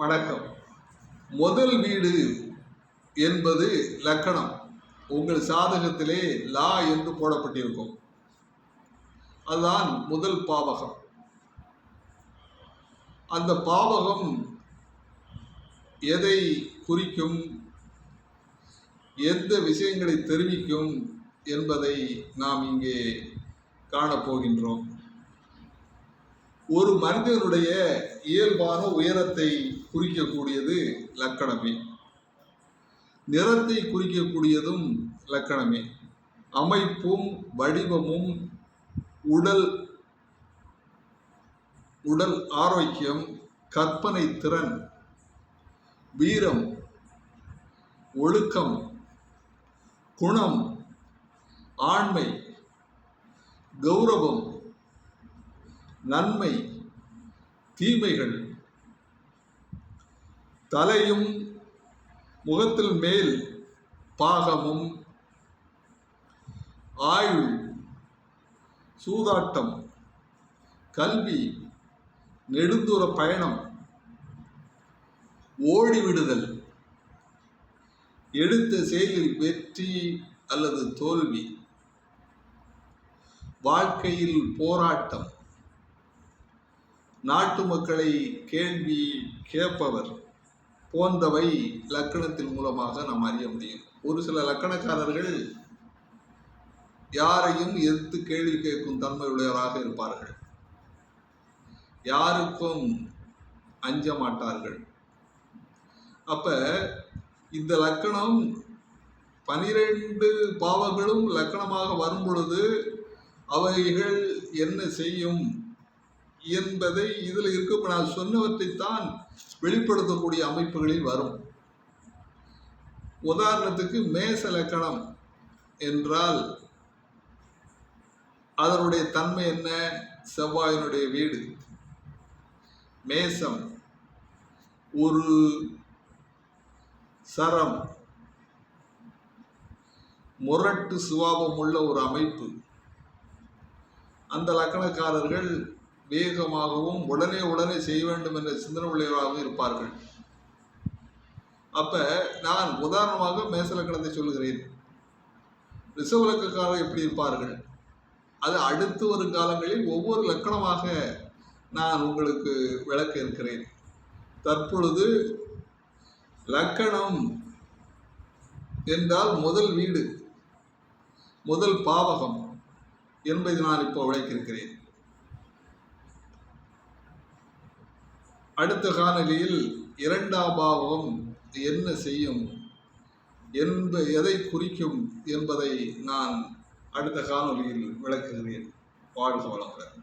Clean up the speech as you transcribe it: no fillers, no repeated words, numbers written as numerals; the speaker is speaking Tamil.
வணக்கம். முதல் வீடு என்பது லக்கணம். உங்கள் சாதகத்திலே லா என்று போடப்பட்டிருக்கும். அதுதான் முதல் பாவகம். அந்த பாவகம் எதை குறிக்கும், எந்த விஷயங்களை தெரிவிக்கும் என்பதை நாம் இங்கே காணப்போகின்றோம். ஒரு மனிதனுடைய இயல்பான உயரத்தை குறிக்கக்கூடியது லக்கணமே. நிறத்தை குறிக்கக்கூடியதும் லக்கணமே. அமைப்பும் வடிவமும் உடல் ஆரோக்கியம், கற்பனை திறன், வீரம், ஒழுக்கம், குணம், ஆண்மை, கௌரவம், நன்மை, தீமைகள், தலையும் முகத்தில் மேல் பாகமும், ஆயுள், சூதாட்டம், கல்வி, நெடுந்தூர பயணம், ஓடிவிடுதல், எடுத்த செயலில் வெற்றி அல்லது தோல்வி, வாழ்க்கையில் போராட்டம், நாட்டு மக்களை கேள்வி கேட்பவர் போன்றவை லக்கணத்தின் மூலமாக நாம் அறிய முடியும். ஒரு சில லக்கணக்காரர்கள் யாரையும் எதிர்த்து கேள்வி கேட்கும் தன்மை உடையவராக இருப்பார்கள். யாருக்கும் அஞ்ச மாட்டார்கள். அப்ப இந்த லக்கணம் 12 பாவங்களும் லக்கணமாக வரும் பொழுது அவைகள் என்ன செய்யும் என்பதை இதில் இருக்க நான் சொன்னவற்றைத்தான் வெளிப்படுத்தக்கூடிய அமைப்புகளில் வரும். உதாரணத்துக்கு மேச லக்கணம் என்றால் அதனுடைய தன்மை என்ன? செவ்வாயினுடைய வீடு மேசம், ஒரு சரம், முரட்டு சுபாவம் உள்ள ஒரு அமைப்பு. அந்த லக்கணக்காரர்கள் வேகமாகவும் உடனே செய்ய வேண்டும் என்ற சிந்தனை உள்ளவராக இருப்பார்கள். அப்ப நான் உதாரணமாக மேச லக்கணத்தை சொல்லுகிறேன். ரிஷப லக்கணக்காரர்கள் எப்படி இருப்பார்கள்? அது அடுத்து வரும் காலங்களில் ஒவ்வொரு லக்கணமாக நான் உங்களுக்கு விளக்க இருக்கிறேன். தற்பொழுது லக்கணம் என்றால் முதல் வீடு, முதல் பாவகம் என்பதை நான் இப்போ விளக்கியிருக்கிறேன். அடுத்த காணொலியில் 2ஆம் பாவம் என்ன செய்யும், எதை குறிக்கும் என்பதை நான் அடுத்த காணொலியில் விளக்குகிறேன். வாழ்க வளமுடன்.